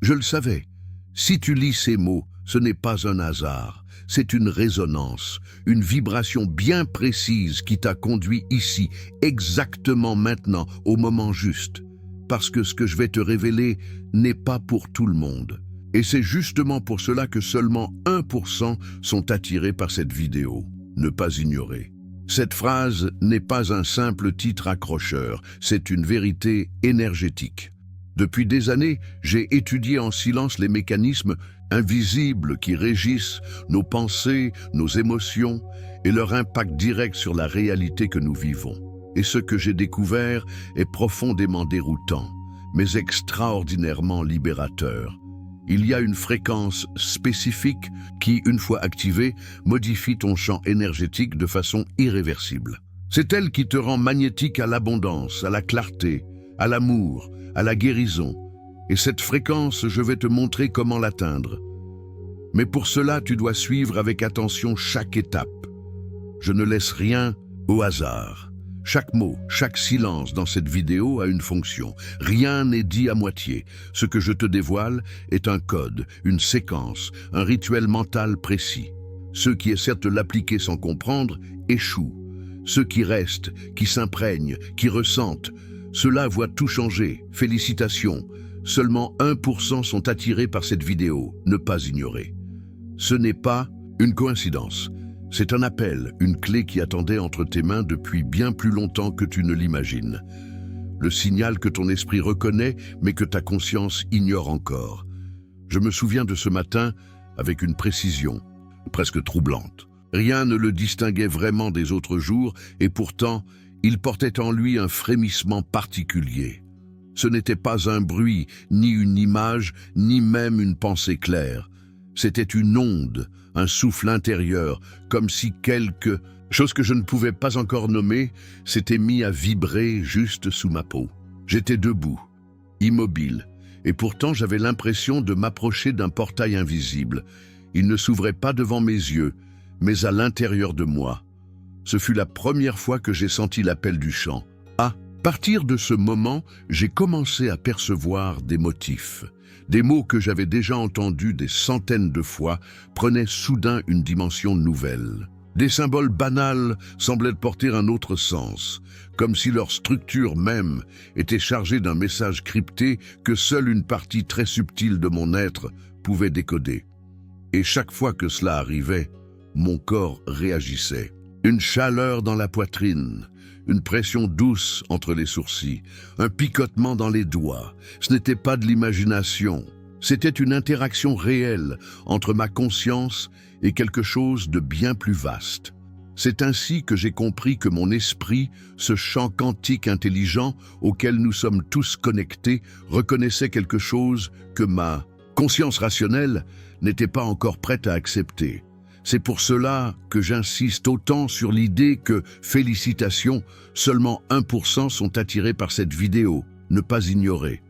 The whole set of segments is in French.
Je le savais. Si tu lis ces mots, ce n'est pas un hasard. C'est une résonance, une vibration bien précise qui t'a conduit ici, exactement maintenant, au moment juste. Parce que ce que je vais te révéler n'est pas pour tout le monde. Et c'est justement pour cela que seulement 1% sont attirés par cette vidéo. Ne pas ignorer. Cette phrase n'est pas un simple titre accrocheur, c'est une vérité énergétique. Depuis des années, j'ai étudié en silence les mécanismes invisibles qui régissent nos pensées, nos émotions et leur impact direct sur la réalité que nous vivons. Et ce que j'ai découvert est profondément déroutant, mais extraordinairement libérateur. Il y a une fréquence spécifique qui, une fois activée, modifie ton champ énergétique de façon irréversible. C'est elle qui te rend magnétique à l'abondance, à la clarté, à l'amour, à la guérison. Et cette fréquence, je vais te montrer comment l'atteindre. Mais pour cela, tu dois suivre avec attention chaque étape. Je ne laisse rien au hasard. Chaque mot, chaque silence dans cette vidéo a une fonction. Rien n'est dit à moitié. Ce que je te dévoile est un code, une séquence, un rituel mental précis. Ceux qui essaient de l'appliquer sans comprendre échouent. Ceux qui restent, qui s'imprègnent, qui ressentent, ceux-là voient tout changer. Félicitations. Seulement 1% sont attirés par cette vidéo. Ne pas ignorer. Ce n'est pas une coïncidence. C'est un appel, une clé qui attendait entre tes mains depuis bien plus longtemps que tu ne l'imagines. Le signal que ton esprit reconnaît, mais que ta conscience ignore encore. Je me souviens de ce matin avec une précision, presque troublante. Rien ne le distinguait vraiment des autres jours, et pourtant, il portait en lui un frémissement particulier. Ce n'était pas un bruit, ni une image, ni même une pensée claire. C'était une onde, un souffle intérieur, comme si quelque chose que je ne pouvais pas encore nommer s'était mis à vibrer juste sous ma peau. J'étais debout, immobile, et pourtant j'avais l'impression de m'approcher d'un portail invisible. Il ne s'ouvrait pas devant mes yeux, mais à l'intérieur de moi. Ce fut la première fois que j'ai senti l'appel du chant. À partir de ce moment, j'ai commencé à percevoir des motifs. Des mots que j'avais déjà entendus des centaines de fois prenaient soudain une dimension nouvelle. Des symboles banals semblaient porter un autre sens, comme si leur structure même était chargée d'un message crypté que seule une partie très subtile de mon être pouvait décoder. Et chaque fois que cela arrivait, mon corps réagissait. Une chaleur dans la poitrine, une pression douce entre les sourcils, un picotement dans les doigts. Ce n'était pas de l'imagination, c'était une interaction réelle entre ma conscience et quelque chose de bien plus vaste. C'est ainsi que j'ai compris que mon esprit, ce champ quantique intelligent auquel nous sommes tous connectés, reconnaissait quelque chose que ma conscience rationnelle n'était pas encore prête à accepter. C'est pour cela que j'insiste autant sur l'idée que, félicitations, seulement 1% sont attirés par cette vidéo, ne pas ignorer.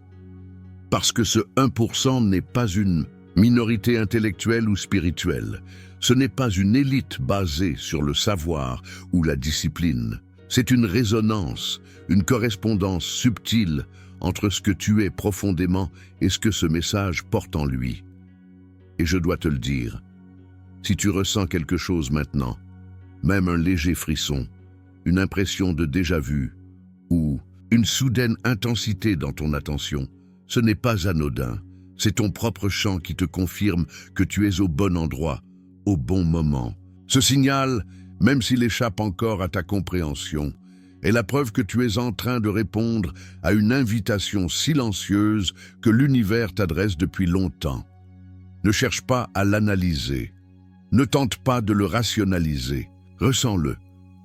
Parce que ce 1% n'est pas une minorité intellectuelle ou spirituelle. Ce n'est pas une élite basée sur le savoir ou la discipline. C'est une résonance, une correspondance subtile entre ce que tu es profondément et ce que ce message porte en lui. Et je dois te le dire, si tu ressens quelque chose maintenant, même un léger frisson, une impression de déjà-vu ou une soudaine intensité dans ton attention, ce n'est pas anodin, c'est ton propre chant qui te confirme que tu es au bon endroit, au bon moment. Ce signal, même s'il échappe encore à ta compréhension, est la preuve que tu es en train de répondre à une invitation silencieuse que l'univers t'adresse depuis longtemps. Ne cherche pas à l'analyser. Ne tente pas de le rationaliser. Ressens-le.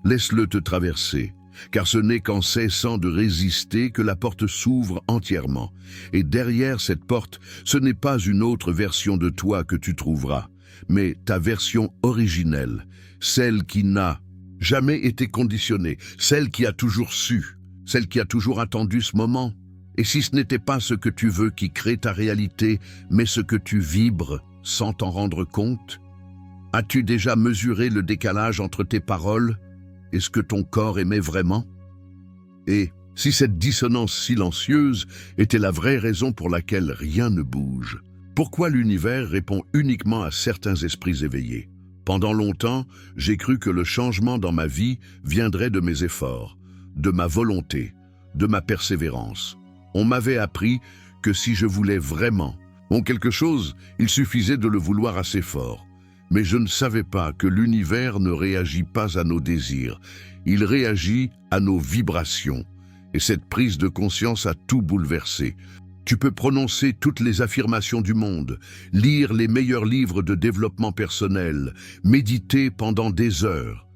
Laisse-le te traverser. Car ce n'est qu'en cessant de résister que la porte s'ouvre entièrement. Et derrière cette porte, ce n'est pas une autre version de toi que tu trouveras, mais ta version originelle, celle qui n'a jamais été conditionnée, celle qui a toujours su, celle qui a toujours attendu ce moment. Et si ce n'était pas ce que tu veux qui crée ta réalité, mais ce que tu vibres sans t'en rendre compte? As-tu déjà mesuré le décalage entre tes paroles et ce que ton corps aimait vraiment? Et Si cette dissonance silencieuse était la vraie raison pour laquelle rien ne bouge, pourquoi l'univers répond uniquement à certains esprits éveillés? Pendant longtemps, j'ai cru que le changement dans ma vie viendrait de mes efforts, de ma volonté, de ma persévérance. On m'avait appris que si je voulais vraiment quelque chose, il suffisait de le vouloir assez fort. Mais je ne savais pas que l'univers ne réagit pas à nos désirs, il réagit à nos vibrations. Et cette prise de conscience a tout bouleversé. Tu peux prononcer toutes les affirmations du monde, lire les meilleurs livres de développement personnel, méditer pendant des heures.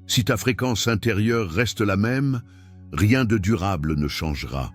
Si ta fréquence intérieure reste la même, rien de durable ne changera.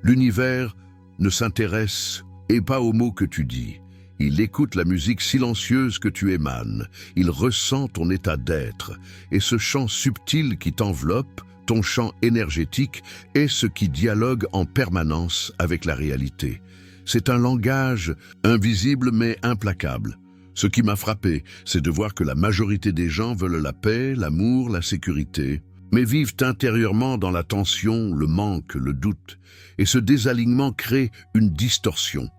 L'univers ne s'intéresse pas aux mots que tu dis. Il écoute la musique silencieuse que tu émanes. Il ressent ton état d'être. Et ce chant subtil qui t'enveloppe, ton champ énergétique, est ce qui dialogue en permanence avec la réalité. C'est un langage invisible mais implacable. Ce qui m'a frappé, c'est de voir que la majorité des gens veulent la paix, l'amour, la sécurité, mais vivent intérieurement dans la tension, le manque, le doute. Et ce désalignement crée une distorsion.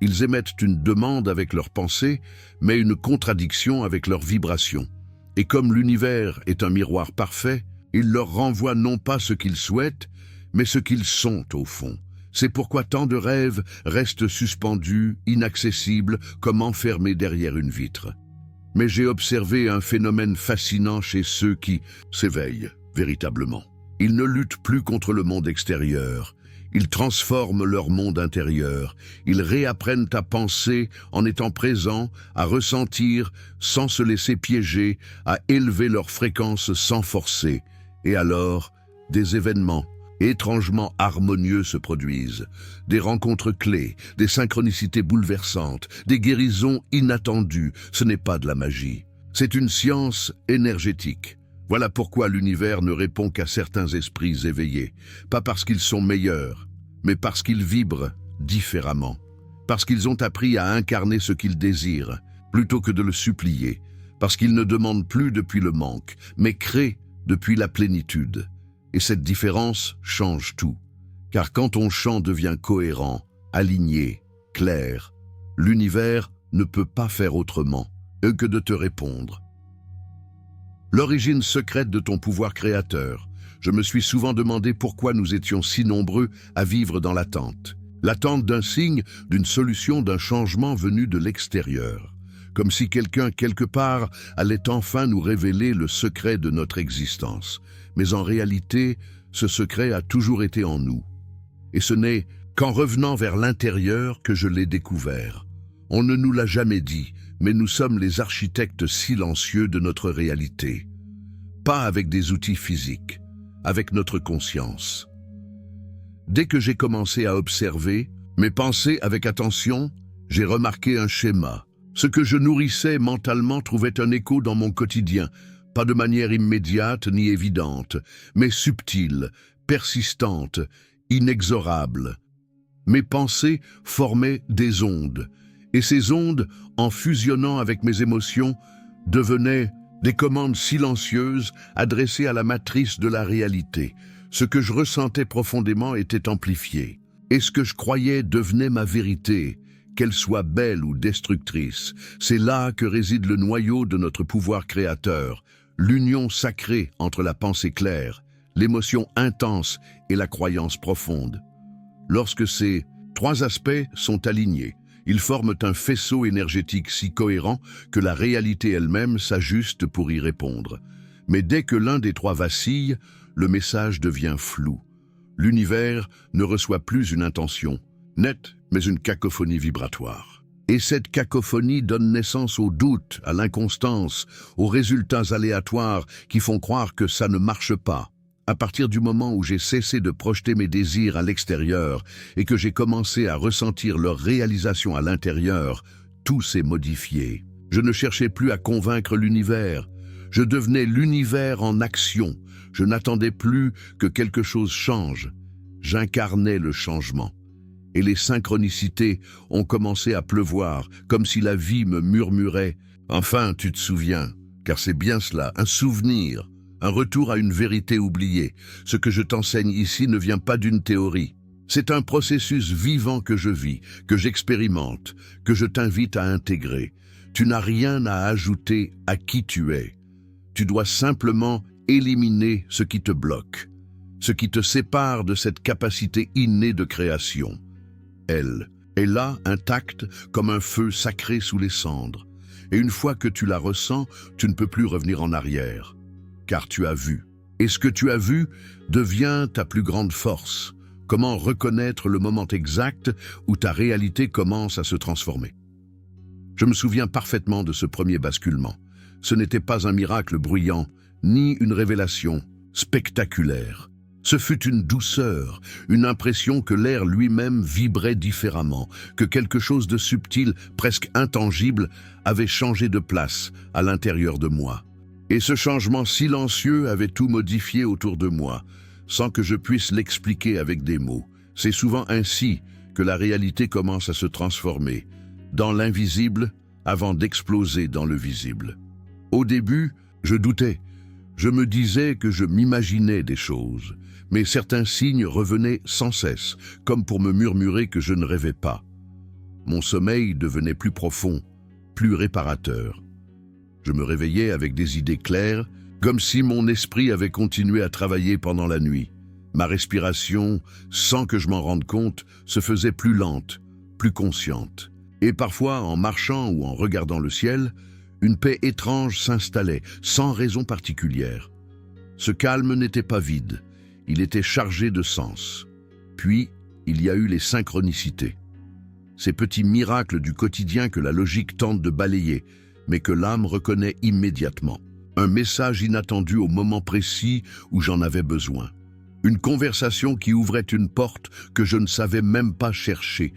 Ils émettent une demande avec leurs pensées, mais une contradiction avec leurs vibrations. Et comme l'univers est un miroir parfait, il leur renvoie non pas ce qu'ils souhaitent, mais ce qu'ils sont au fond. C'est pourquoi tant de rêves restent suspendus, inaccessibles, comme enfermés derrière une vitre. Mais j'ai observé un phénomène fascinant chez ceux qui s'éveillent véritablement. Ils ne luttent plus contre le monde extérieur. Ils transforment leur monde intérieur. Ils réapprennent à penser en étant présents, à ressentir sans se laisser piéger, à élever leur fréquence sans forcer. Et alors, des événements étrangement harmonieux se produisent. Des rencontres clés, des synchronicités bouleversantes, des guérisons inattendues. Ce n'est pas de la magie. C'est une science énergétique. Voilà pourquoi l'univers ne répond qu'à certains esprits éveillés. Pas parce qu'ils sont meilleurs, mais parce qu'ils vibrent différemment. Parce qu'ils ont appris à incarner ce qu'ils désirent, plutôt que de le supplier. Parce qu'ils ne demandent plus depuis le manque, mais créent depuis la plénitude. Et cette différence change tout. Car quand ton chant devient cohérent, aligné, clair, l'univers ne peut pas faire autrement que de te répondre. L'origine secrète de ton pouvoir créateur. Je me suis souvent demandé pourquoi nous étions si nombreux à vivre dans l'attente. L'attente d'un signe, d'une solution, d'un changement venu de l'extérieur. Comme si quelqu'un, quelque part, allait enfin nous révéler le secret de notre existence. Mais en réalité, ce secret a toujours été en nous. Et ce n'est qu'en revenant vers l'intérieur que je l'ai découvert. On ne nous l'a jamais dit, mais nous sommes les architectes silencieux de notre réalité. Pas avec des outils physiques, avec notre conscience. Dès que j'ai commencé à observer mes pensées avec attention, j'ai remarqué un schéma. Ce que je nourrissais mentalement trouvait un écho dans mon quotidien, pas de manière immédiate ni évidente, mais subtile, persistante, inexorable. Mes pensées formaient des ondes, et ces ondes, en fusionnant avec mes émotions, devenaient des commandes silencieuses adressées à la matrice de la réalité. Ce que je ressentais profondément était amplifié, et ce que je croyais devenait ma vérité, qu'elle soit belle ou destructrice. C'est là que réside le noyau de notre pouvoir créateur, l'union sacrée entre la pensée claire, l'émotion intense et la croyance profonde. Lorsque ces trois aspects sont alignés, ils forment un faisceau énergétique si cohérent que la réalité elle-même s'ajuste pour y répondre. Mais dès que l'un des trois vacille, le message devient flou. L'univers ne reçoit plus une intention nette, mais une cacophonie vibratoire. Et cette cacophonie donne naissance au doute, à l'inconstance, aux résultats aléatoires qui font croire que ça ne marche pas. À partir du moment où j'ai cessé de projeter mes désirs à l'extérieur et que j'ai commencé à ressentir leur réalisation à l'intérieur, tout s'est modifié. Je ne cherchais plus à convaincre l'univers. Je devenais l'univers en action. Je n'attendais plus que quelque chose change. J'incarnais le changement. Et les synchronicités ont commencé à pleuvoir, comme si la vie me murmurait « Enfin, tu te souviens, car c'est bien cela, un souvenir ». un retour à une vérité oubliée. Ce que je t'enseigne ici ne vient pas d'une théorie. C'est un processus vivant que je vis, que j'expérimente, que je t'invite à intégrer. Tu n'as rien à ajouter à qui tu es. Tu dois simplement éliminer ce qui te bloque, ce qui te sépare de cette capacité innée de création. Elle est là, intacte, comme un feu sacré sous les cendres. Et une fois que tu la ressens, tu ne peux plus revenir en arrière, car tu as vu. Et ce que tu as vu devient ta plus grande force. Comment reconnaître le moment exact où ta réalité commence à se transformer. Je me souviens parfaitement de ce premier basculement. Ce n'était pas un miracle bruyant, ni une révélation spectaculaire. Ce fut une douceur, une impression que l'air lui-même vibrait différemment, que quelque chose de subtil, presque intangible, avait changé de place à l'intérieur de moi. Et ce changement silencieux avait tout modifié autour de moi, sans que je puisse l'expliquer avec des mots. C'est souvent ainsi que la réalité commence à se transformer, dans l'invisible avant d'exploser dans le visible. Au début, je doutais. Je me disais que je m'imaginais des choses, mais certains signes revenaient sans cesse, comme pour me murmurer que je ne rêvais pas. Mon sommeil devenait plus profond, plus réparateur. Je me réveillais avec des idées claires, comme si mon esprit avait continué à travailler pendant la nuit. Ma respiration, sans que je m'en rende compte, se faisait plus lente, plus consciente. Et parfois, en marchant ou en regardant le ciel, une paix étrange s'installait, sans raison particulière. Ce calme n'était pas vide, il était chargé de sens. Puis, il y a eu les synchronicités. Ces petits miracles du quotidien que la logique tente de balayer, mais que l'âme reconnaît immédiatement. Un message inattendu au moment précis où j'en avais besoin. Une conversation qui ouvrait une porte que je ne savais même pas chercher.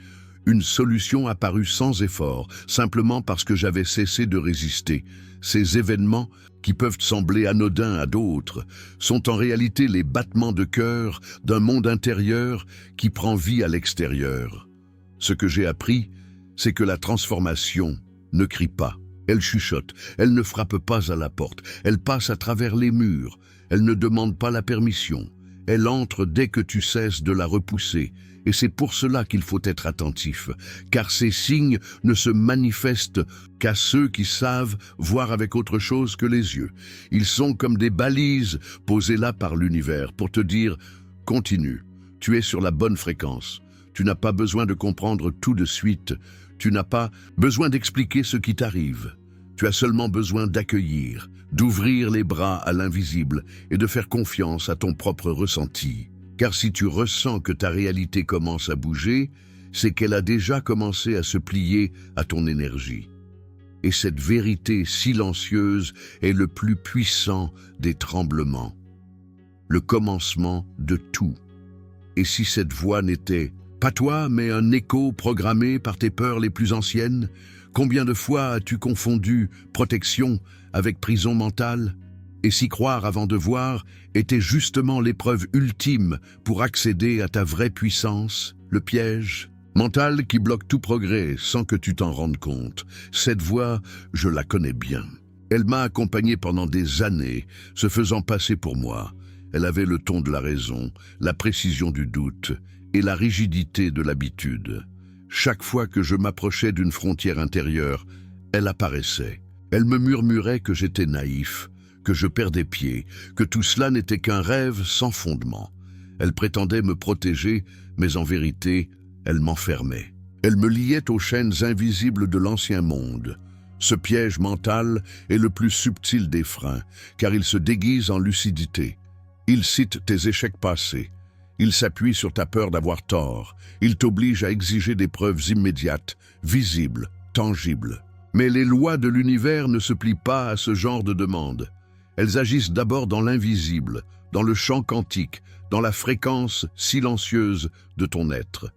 Une solution apparue sans effort, simplement parce que j'avais cessé de résister. Ces événements, qui peuvent sembler anodins à d'autres, sont en réalité les battements de cœur d'un monde intérieur qui prend vie à l'extérieur. Ce que j'ai appris, c'est que la transformation ne crie pas. Elle chuchote, elle ne frappe pas à la porte, elle passe à travers les murs, elle ne demande pas la permission, elle entre dès que tu cesses de la repousser, et c'est pour cela qu'il faut être attentif, car ces signes ne se manifestent qu'à ceux qui savent voir avec autre chose que les yeux. Ils sont comme des balises posées là par l'univers pour te dire « Continue, tu es sur la bonne fréquence, tu n'as pas besoin de comprendre tout de suite, tu n'as pas besoin d'expliquer ce qui t'arrive. Tu as seulement besoin d'accueillir, d'ouvrir les bras à l'invisible et de faire confiance à ton propre ressenti. Car si tu ressens que ta réalité commence à bouger, c'est qu'elle a déjà commencé à se plier à ton énergie. Et cette vérité silencieuse est le plus puissant des tremblements, le commencement de tout. Et si cette voix n'était pas toi, mais un écho programmé par tes peurs les plus anciennes? Combien de fois as-tu confondu protection avec prison mentale? Et s'y croire avant de voir était justement l'épreuve ultime pour accéder à ta vraie puissance, le piège mental qui bloque tout progrès sans que tu t'en rendes compte. Cette voix, je la connais bien. Elle m'a accompagné pendant des années, se faisant passer pour moi. Elle avait le ton de la raison, la précision du doute et la rigidité de l'habitude. Chaque fois que je m'approchais d'une frontière intérieure, elle apparaissait. Elle me murmurait que j'étais naïf, que je perdais pied, que tout cela n'était qu'un rêve sans fondement. Elle prétendait me protéger, mais en vérité, elle m'enfermait. Elle me liait aux chaînes invisibles de l'ancien monde. Ce piège mental est le plus subtil des freins, car il se déguise en lucidité. Il cite tes échecs passés. Il s'appuie sur ta peur d'avoir tort. Il t'oblige à exiger des preuves immédiates, visibles, tangibles. Mais les lois de l'univers ne se plient pas à ce genre de demandes. Elles agissent d'abord dans l'invisible, dans le champ quantique, dans la fréquence silencieuse de ton être.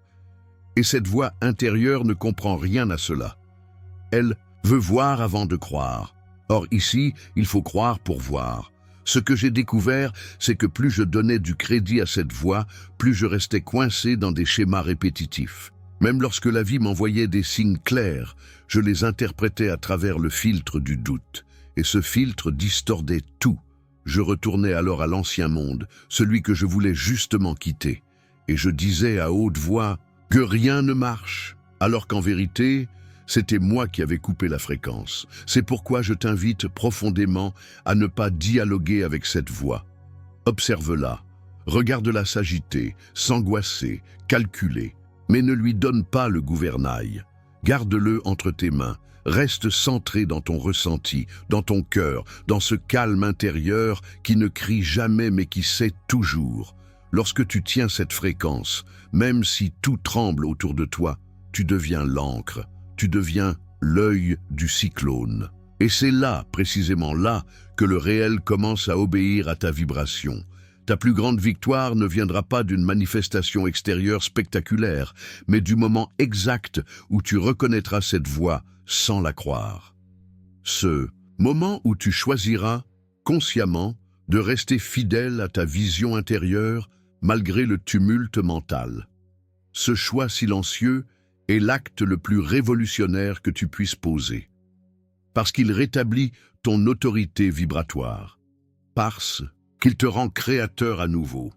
Et cette voix intérieure ne comprend rien à cela. Elle veut voir avant de croire. Or ici, il faut croire pour voir. Ce que j'ai découvert, c'est que plus je donnais du crédit à cette voix, plus je restais coincé dans des schémas répétitifs. Même lorsque la vie m'envoyait des signes clairs, je les interprétais à travers le filtre du doute. Et ce filtre distordait tout. Je retournais alors à l'ancien monde, celui que je voulais justement quitter. Et je disais à haute voix que rien ne marche, alors qu'en vérité, c'était moi qui avais coupé la fréquence. C'est pourquoi je t'invite profondément à ne pas dialoguer avec cette voix. Observe-la, regarde-la s'agiter, s'angoisser, calculer, mais ne lui donne pas le gouvernail. Garde-le entre tes mains, reste centré dans ton ressenti, dans ton cœur, dans ce calme intérieur qui ne crie jamais mais qui sait toujours. Lorsque tu tiens cette fréquence, même si tout tremble autour de toi, tu deviens l'encre, tu deviens l'œil du cyclone. Et c'est là, précisément là, que le réel commence à obéir à ta vibration. Ta plus grande victoire ne viendra pas d'une manifestation extérieure spectaculaire, mais du moment exact où tu reconnaîtras cette voix sans la croire. Ce moment où tu choisiras, consciemment, de rester fidèle à ta vision intérieure malgré le tumulte mental. Ce choix silencieux est l'acte le plus révolutionnaire que tu puisses poser. Parce qu'il rétablit ton autorité vibratoire. Parce qu'il te rend créateur à nouveau.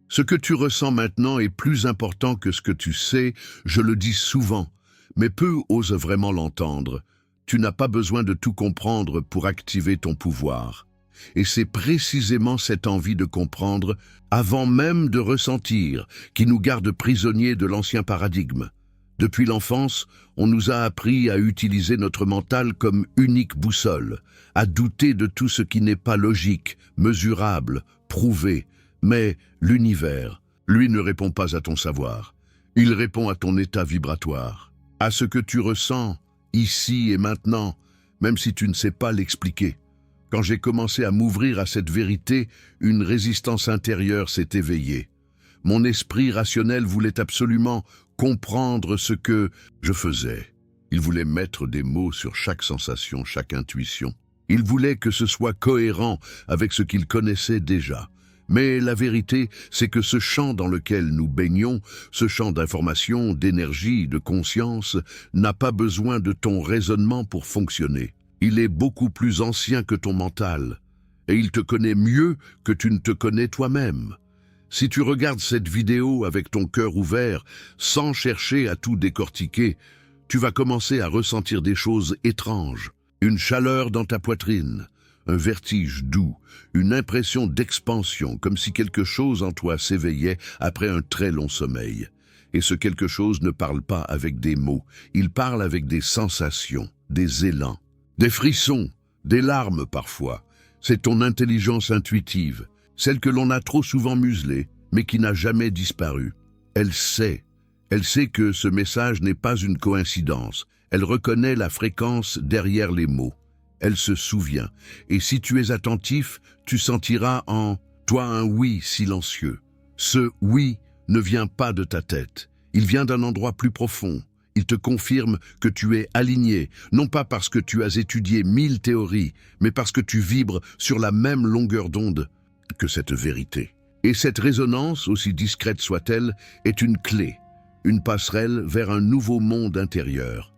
Ce que tu ressens maintenant est plus important que ce que tu sais, je le dis souvent, mais peu osent vraiment l'entendre. Tu n'as pas besoin de tout comprendre pour activer ton pouvoir. Et c'est précisément cette envie de comprendre, avant même de ressentir, qui nous garde prisonniers de l'ancien paradigme. Depuis l'enfance, on nous a appris à utiliser notre mental comme unique boussole, à douter de tout ce qui n'est pas logique, mesurable, prouvé. Mais l'univers, lui, ne répond pas à ton savoir. Il répond à ton état vibratoire, à ce que tu ressens, ici et maintenant, même si tu ne sais pas l'expliquer. Quand j'ai commencé à m'ouvrir à cette vérité, une résistance intérieure s'est éveillée. Mon esprit rationnel voulait absolument comprendre ce que je faisais. Il voulait mettre des mots sur chaque sensation, chaque intuition. Il voulait que ce soit cohérent avec ce qu'il connaissait déjà. Mais la vérité, c'est que ce champ dans lequel nous baignons, ce champ d'information, d'énergie, de conscience, n'a pas besoin de ton raisonnement pour fonctionner. Il est beaucoup plus ancien que ton mental, et il te connaît mieux que tu ne te connais toi-même. Si tu regardes cette vidéo avec ton cœur ouvert, sans chercher à tout décortiquer, tu vas commencer à ressentir des choses étranges, une chaleur dans ta poitrine, un vertige doux, une impression d'expansion, comme si quelque chose en toi s'éveillait après un très long sommeil. Et ce quelque chose ne parle pas avec des mots, il parle avec des sensations, des élans, des frissons, des larmes parfois. C'est ton intelligence intuitive, celle que l'on a trop souvent muselée, mais qui n'a jamais disparu. Elle sait que ce message n'est pas une coïncidence. Elle reconnaît la fréquence derrière les mots. Elle se souvient, et si tu es attentif, tu sentiras en toi un oui silencieux. Ce oui ne vient pas de ta tête, il vient d'un endroit plus profond. Il te confirme que tu es aligné, non pas parce que tu as étudié 1000 théories, mais parce que tu vibres sur la même longueur d'onde que cette vérité. Et cette résonance, aussi discrète soit-elle, est une clé, une passerelle vers un nouveau monde intérieur.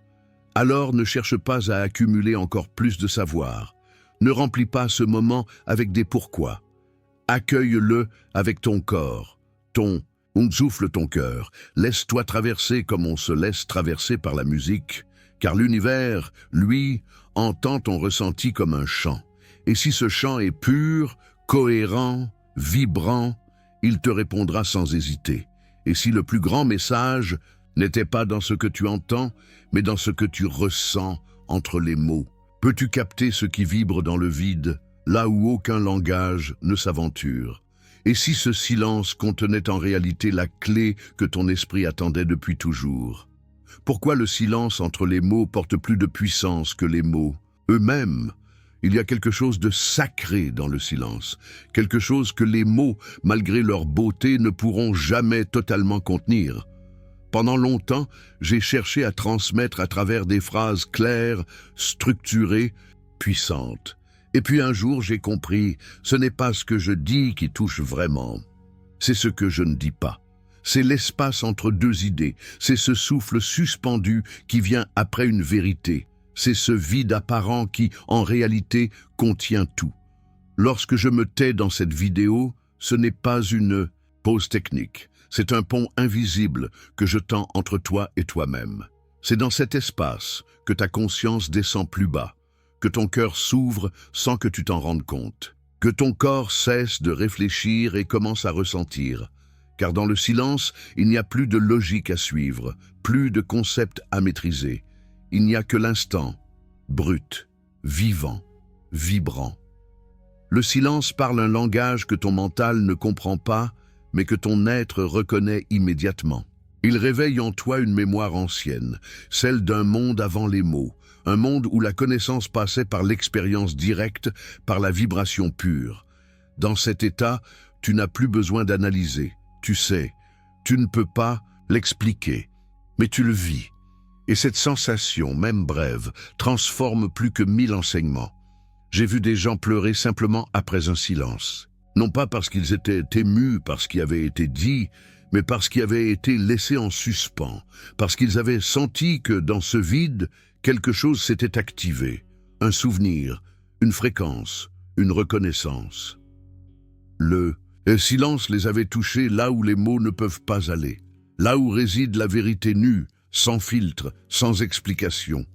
Alors ne cherche pas à accumuler encore plus de savoir. Ne remplis pas ce moment avec des pourquoi. Accueille-le avec ton corps, souffle ton cœur. Laisse-toi traverser comme on se laisse traverser par la musique, car l'univers, lui, entend ton ressenti comme un chant. Et si ce chant est pur, cohérent, vibrant, il te répondra sans hésiter. Et si le plus grand message n'était pas dans ce que tu entends, mais dans ce que tu ressens entre les mots, peux-tu capter ce qui vibre dans le vide, là où aucun langage ne s'aventure? Et si ce silence contenait en réalité la clé que ton esprit attendait depuis toujours? Pourquoi le silence entre les mots porte plus de puissance que les mots eux-mêmes? Il y a quelque chose de sacré dans le silence, quelque chose que les mots, malgré leur beauté, ne pourront jamais totalement contenir. Pendant longtemps, j'ai cherché à transmettre à travers des phrases claires, structurées, puissantes. Et puis un jour, j'ai compris, ce n'est pas ce que je dis qui touche vraiment, c'est ce que je ne dis pas. C'est l'espace entre deux idées, c'est ce souffle suspendu qui vient après une vérité. C'est ce vide apparent qui, en réalité, contient tout. Lorsque je me tais dans cette vidéo, ce n'est pas une pause technique. C'est un pont invisible que je tends entre toi et toi-même. C'est dans cet espace que ta conscience descend plus bas, que ton cœur s'ouvre sans que tu t'en rendes compte, que ton corps cesse de réfléchir et commence à ressentir. Car dans le silence, il n'y a plus de logique à suivre, plus de concept à maîtriser. Il n'y a que l'instant, brut, vivant, vibrant. Le silence parle un langage que ton mental ne comprend pas, mais que ton être reconnaît immédiatement. Il réveille en toi une mémoire ancienne, celle d'un monde avant les mots, un monde où la connaissance passait par l'expérience directe, par la vibration pure. Dans cet état, tu n'as plus besoin d'analyser. Tu sais, tu ne peux pas l'expliquer, mais tu le vis. Et cette sensation, même brève, transforme plus que 1000 enseignements. J'ai vu des gens pleurer simplement après un silence. Non pas parce qu'ils étaient émus par ce qui avait été dit, mais parce qu'il avait été laissé en suspens, parce qu'ils avaient senti que dans ce vide, quelque chose s'était activé. Un souvenir, une fréquence, une reconnaissance. Le silence les avait touchés là où les mots ne peuvent pas aller, là où réside la vérité nue, sans filtre, sans explication.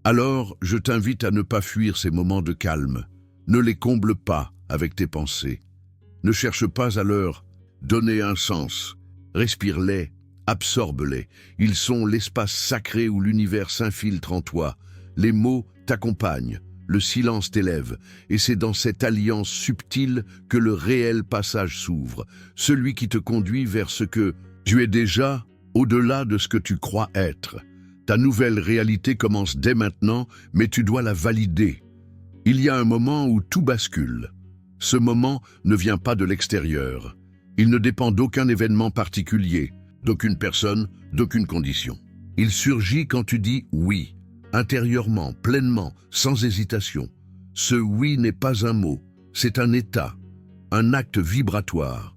Alors, je t'invite à ne pas fuir ces moments de calme. Ne les comble pas avec tes pensées. Ne cherche pas à leur donner un sens. Respire-les, absorbe-les. Ils sont l'espace sacré où l'univers s'infiltre en toi. Les mots t'accompagnent, le silence t'élève, et c'est dans cette alliance subtile que le réel passage s'ouvre, celui qui te conduit vers ce que tu es déjà, au-delà de ce que tu crois être. Ta nouvelle réalité commence dès maintenant, mais tu dois la valider. Il y a un moment où tout bascule. Ce moment ne vient pas de l'extérieur. Il ne dépend d'aucun événement particulier, d'aucune personne, d'aucune condition. Il surgit quand tu dis oui, intérieurement, pleinement, sans hésitation. Ce oui n'est pas un mot, c'est un état, un acte vibratoire,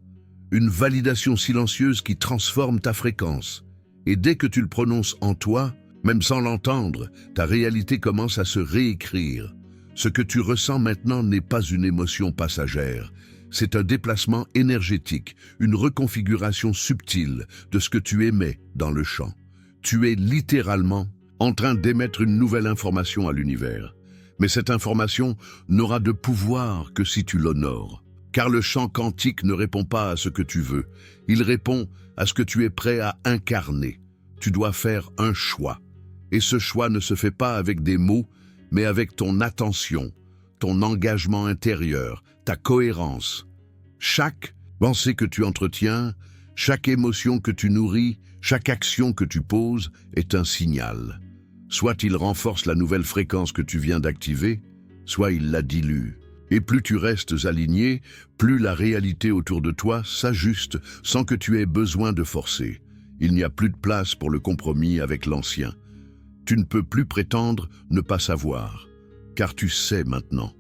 une validation silencieuse qui transforme ta fréquence. Et dès que tu le prononces en toi, même sans l'entendre, ta réalité commence à se réécrire. Ce que tu ressens maintenant n'est pas une émotion passagère. C'est un déplacement énergétique, une reconfiguration subtile de ce que tu émets dans le champ. Tu es littéralement en train d'émettre une nouvelle information à l'univers. Mais cette information n'aura de pouvoir que si tu l'honores. Car le champ quantique ne répond pas à ce que tu veux. Il répond à ce que tu es prêt à incarner. Tu dois faire un choix. Et ce choix ne se fait pas avec des mots, mais avec ton attention, ton engagement intérieur, ta cohérence. Chaque pensée que tu entretiens, chaque émotion que tu nourris, chaque action que tu poses est un signal. Soit il renforce la nouvelle fréquence que tu viens d'activer, soit il la dilue. Et plus tu restes aligné, plus la réalité autour de toi s'ajuste sans que tu aies besoin de forcer. Il n'y a plus de place pour le compromis avec l'ancien. Tu ne peux plus prétendre ne pas savoir, car tu sais maintenant.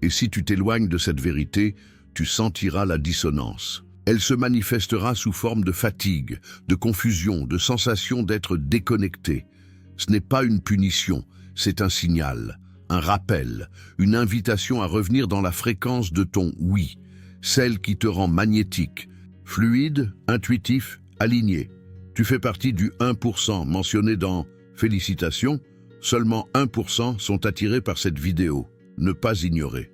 Et si tu t'éloignes de cette vérité, tu sentiras la dissonance. Elle se manifestera sous forme de fatigue, de confusion, de sensation d'être déconnecté. Ce n'est pas une punition, c'est un signal, un rappel, une invitation à revenir dans la fréquence de ton oui, celle qui te rend magnétique, fluide, intuitif, aligné. Tu fais partie du 1% mentionné dans « Félicitations », seulement 1% sont attirés par cette vidéo. Ne pas ignorer.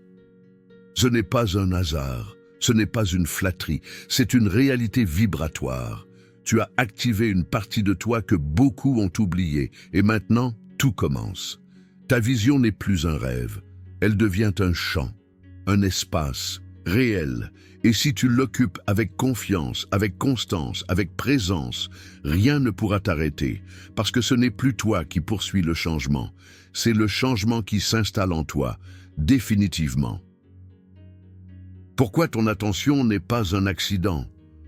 Ce n'est pas un hasard, ce n'est pas une flatterie, c'est une réalité vibratoire. Tu as activé une partie de toi que beaucoup ont oubliée, et maintenant, tout commence. Ta vision n'est plus un rêve, elle devient un champ, un espace réel. Et si tu l'occupes avec confiance, avec constance, avec présence, rien ne pourra t'arrêter, parce que ce n'est plus toi qui poursuis le changement, c'est le changement qui s'installe en toi, définitivement. Pourquoi ton attention n'est pas un accident?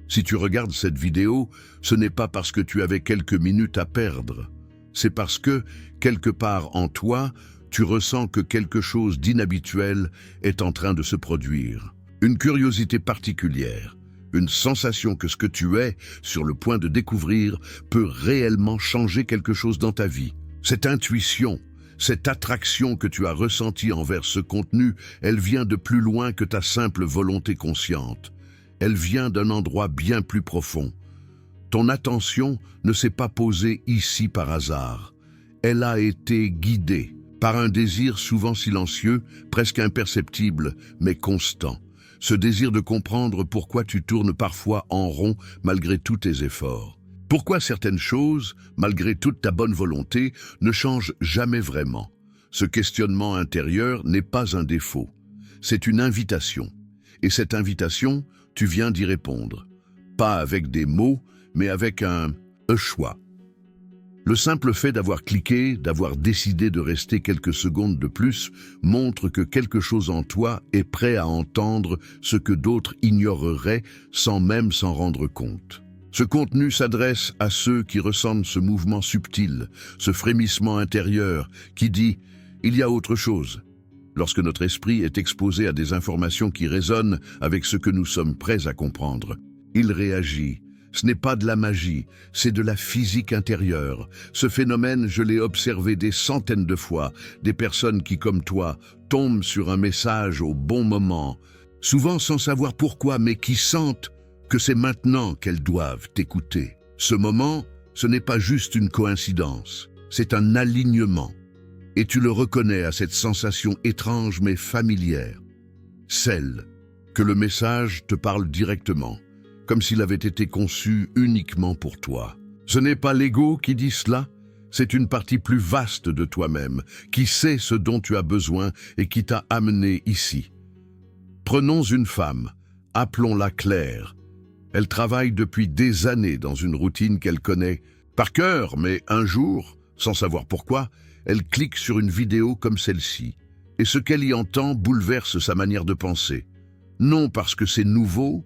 Si tu regardes cette vidéo, ce n'est pas parce que tu avais quelques minutes à perdre. C'est parce que, quelque part en toi, tu ressens que quelque chose d'inhabituel est en train de se produire. Une curiosité particulière, une sensation que ce que tu es sur le point de découvrir peut réellement changer quelque chose dans ta vie. Cette intuition, Cette attraction que tu as ressentie envers ce contenu, elle vient de plus loin que ta simple volonté consciente. Elle vient d'un endroit bien plus profond. Ton attention ne s'est pas posée ici par hasard. Elle a été guidée par un désir souvent silencieux, presque imperceptible, mais constant. Ce désir de comprendre pourquoi tu tournes parfois en rond malgré tous tes efforts. Pourquoi certaines choses, malgré toute ta bonne volonté, ne changent jamais vraiment. Ce questionnement intérieur n'est pas un défaut. C'est une invitation. Et cette invitation, tu viens d'y répondre. Pas avec des mots, mais avec un choix. Le simple fait d'avoir cliqué, d'avoir décidé de rester quelques secondes de plus, montre que quelque chose en toi est prêt à entendre ce que d'autres ignoreraient sans même s'en rendre compte. Ce contenu s'adresse à ceux qui ressentent ce mouvement subtil, ce frémissement intérieur qui dit « il y a autre chose ». Lorsque notre esprit est exposé à des informations qui résonnent avec ce que nous sommes prêts à comprendre, il réagit. Ce n'est pas de la magie, c'est de la physique intérieure. Ce phénomène, je l'ai observé des centaines de fois, des personnes qui, comme toi, tombent sur un message au bon moment, souvent sans savoir pourquoi, mais qui sentent que c'est maintenant qu'elles doivent t'écouter. Ce moment, ce n'est pas juste une coïncidence, c'est un alignement. Et tu le reconnais à cette sensation étrange mais familière. Celle que le message te parle directement, comme s'il avait été conçu uniquement pour toi. Ce n'est pas l'ego qui dit cela, c'est une partie plus vaste de toi-même, qui sait ce dont tu as besoin et qui t'a amené ici. Prenons une femme, appelons-la Claire. Elle travaille depuis des années dans une routine qu'elle connaît par cœur, mais un jour, sans savoir pourquoi, elle clique sur une vidéo comme celle-ci. Et ce qu'elle y entend bouleverse sa manière de penser. Non parce que c'est nouveau,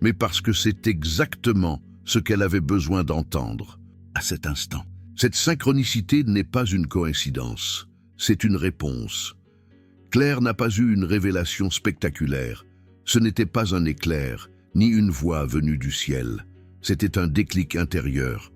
mais parce que c'est exactement ce qu'elle avait besoin d'entendre à cet instant. Cette synchronicité n'est pas une coïncidence, c'est une réponse. Claire n'a pas eu une révélation spectaculaire. Ce n'était pas un éclair, ni une voix venue du ciel. C'était un déclic intérieur.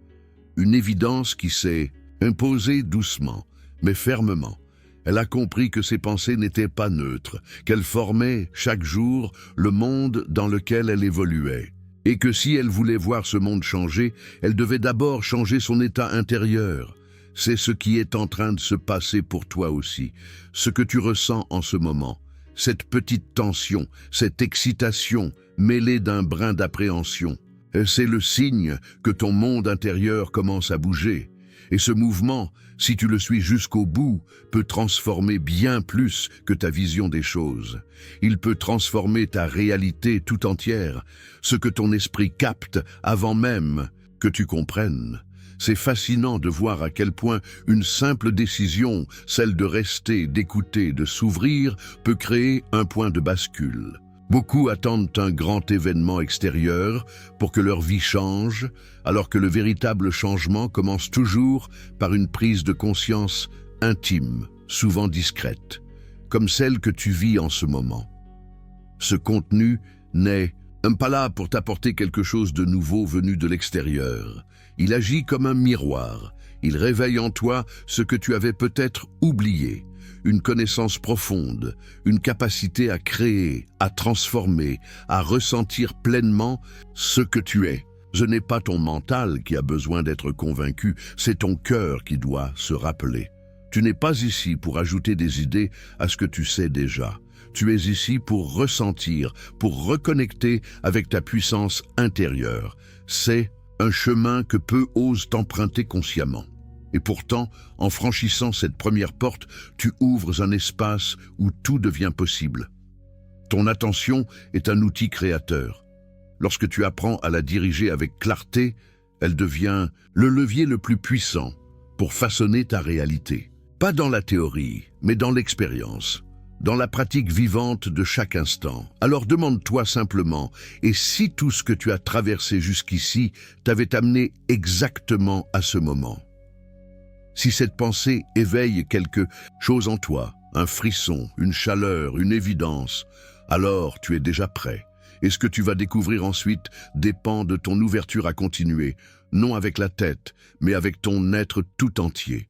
Une évidence qui s'est imposée doucement, mais fermement. Elle a compris que ses pensées n'étaient pas neutres, qu'elles formaient, chaque jour, le monde dans lequel elle évoluait. Et que si elle voulait voir ce monde changer, elle devait d'abord changer son état intérieur. C'est ce qui est en train de se passer pour toi aussi, ce que tu ressens en ce moment. Cette petite tension, cette excitation, mêlée d'un brin d'appréhension. C'est le signe que ton monde intérieur commence à bouger. Et ce mouvement, si tu le suis jusqu'au bout, peut transformer bien plus que ta vision des choses. Il peut transformer ta réalité tout entière, ce que ton esprit capte avant même que tu comprennes. C'est fascinant de voir à quel point une simple décision, celle de rester, d'écouter, de s'ouvrir, peut créer un point de bascule. Beaucoup attendent un grand événement extérieur pour que leur vie change, alors que le véritable changement commence toujours par une prise de conscience intime, souvent discrète, comme celle que tu vis en ce moment. Ce contenu n'est pas là pour t'apporter quelque chose de nouveau venu de l'extérieur. Il agit comme un miroir. Il réveille en toi ce que tu avais peut-être oublié. Une connaissance profonde, une capacité à créer, à transformer, à ressentir pleinement ce que tu es. Ce n'est pas ton mental qui a besoin d'être convaincu, c'est ton cœur qui doit se rappeler. Tu n'es pas ici pour ajouter des idées à ce que tu sais déjà. Tu es ici pour ressentir, pour reconnecter avec ta puissance intérieure. C'est un chemin que peu osent emprunter consciemment. Et pourtant, en franchissant cette première porte, tu ouvres un espace où tout devient possible. Ton attention est un outil créateur. Lorsque tu apprends à la diriger avec clarté, elle devient le levier le plus puissant pour façonner ta réalité. Pas dans la théorie, mais dans l'expérience, dans la pratique vivante de chaque instant. Alors demande-toi simplement, et si tout ce que tu as traversé jusqu'ici t'avait amené exactement à ce moment ? Si cette pensée éveille quelque chose en toi, un frisson, une chaleur, une évidence, alors tu es déjà prêt. Et ce que tu vas découvrir ensuite dépend de ton ouverture à continuer, non avec la tête, mais avec ton être tout entier.